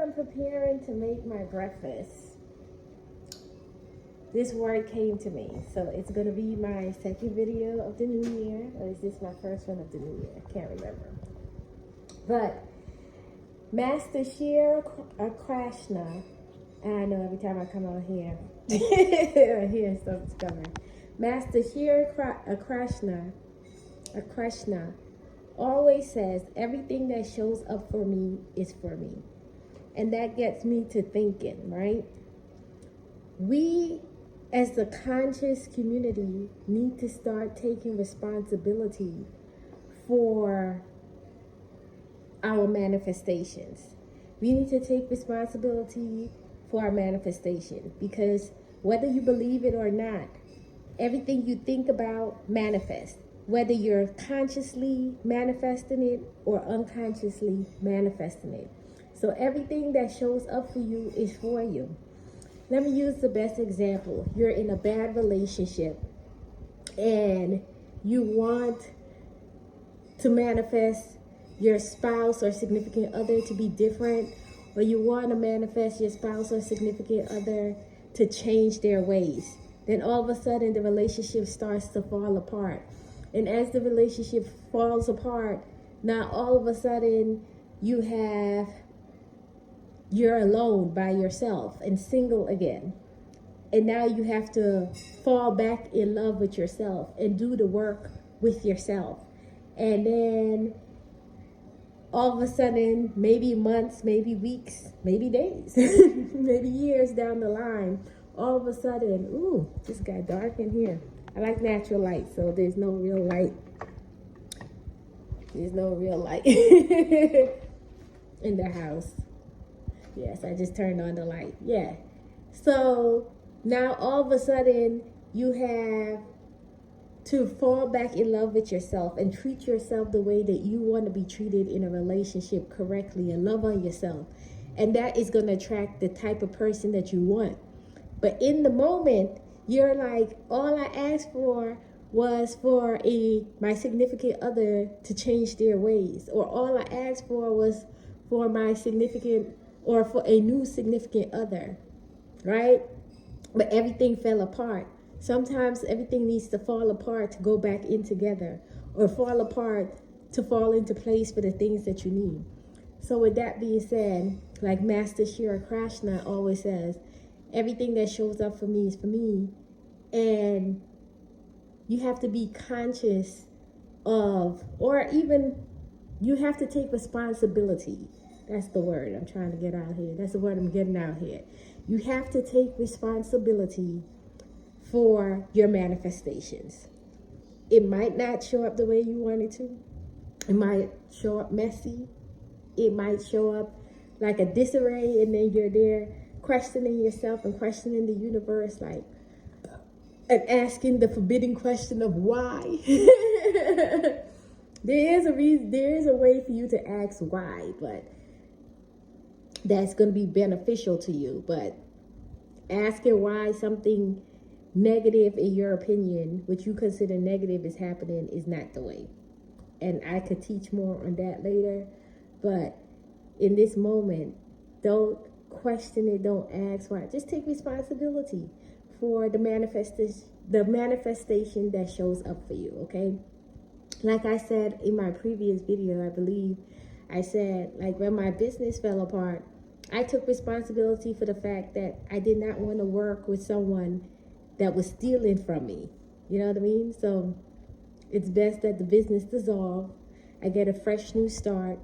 I'm preparing to make my breakfast, this word came to me. So it's going to be my second video of the new year. Or is this my first one of the new year? I can't remember. But Master Shir Krishna, and I know every time I come on here, I hear something's coming. Master Shir Krishna always says, everything that shows up for me is for me. And that gets me to thinking, right? We, as the conscious community, need to start taking responsibility for our manifestations. We need to take responsibility for our manifestation, because whether you believe it or not, everything you think about manifests, whether you're consciously manifesting it or unconsciously manifesting it. So everything that shows up for you is for you. Let me use the best example. You're in a bad relationship and you want to manifest your spouse or significant other to be different, or you want to manifest your spouse or significant other to change their ways. Then all of a sudden the relationship starts to fall apart. And as the relationship falls apart, now all of a sudden you're alone by yourself and single again. And now you have to fall back in love with yourself and do the work with yourself. And then all of a sudden, maybe months, maybe weeks, maybe days, maybe years down the line, all of a sudden, ooh, this got dark in here. I like natural light, so there's no real light. There's no real light in the house. Yes, I just turned on the light. Yeah. So now all of a sudden you have to fall back in love with yourself and treat yourself the way that you want to be treated in a relationship correctly, and love on yourself. And that is going to attract the type of person that you want. But in the moment, you're like, all I asked for was for my significant other to change their ways. Or all I asked for was for my significant, or for a new significant other, right? But everything fell apart. Sometimes everything needs to fall apart to go back in together, or fall apart to fall into place for the things that you need. So with that being said, like Master Shri Krishna always says, everything that shows up for me is for me. And you have to be conscious of, or even you have to take responsibility. That's the word I'm trying to get out here. That's the word I'm getting out here. You have to take responsibility for your manifestations. It might not show up the way you want it to. It might show up messy. It might show up like a disarray, and then you're there questioning yourself and questioning the universe, like, and asking the forbidden question of why. There is a reason, there is a way for you to ask why, but that's going to be beneficial to you. But asking why something negative in your opinion, which you consider negative, is happening, is not the way. And I could teach more on that later. But in this moment, don't question it, don't ask why. Just take responsibility for the manifestation that shows up for you, okay? Like I said in my previous video, I believe I said, like, when my business fell apart, I took responsibility for the fact that I did not want to work with someone that was stealing from me. You know what I mean? So it's best that the business dissolve. I get a fresh new start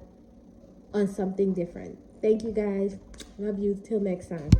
on something different. Thank you guys. Love you. Till next time.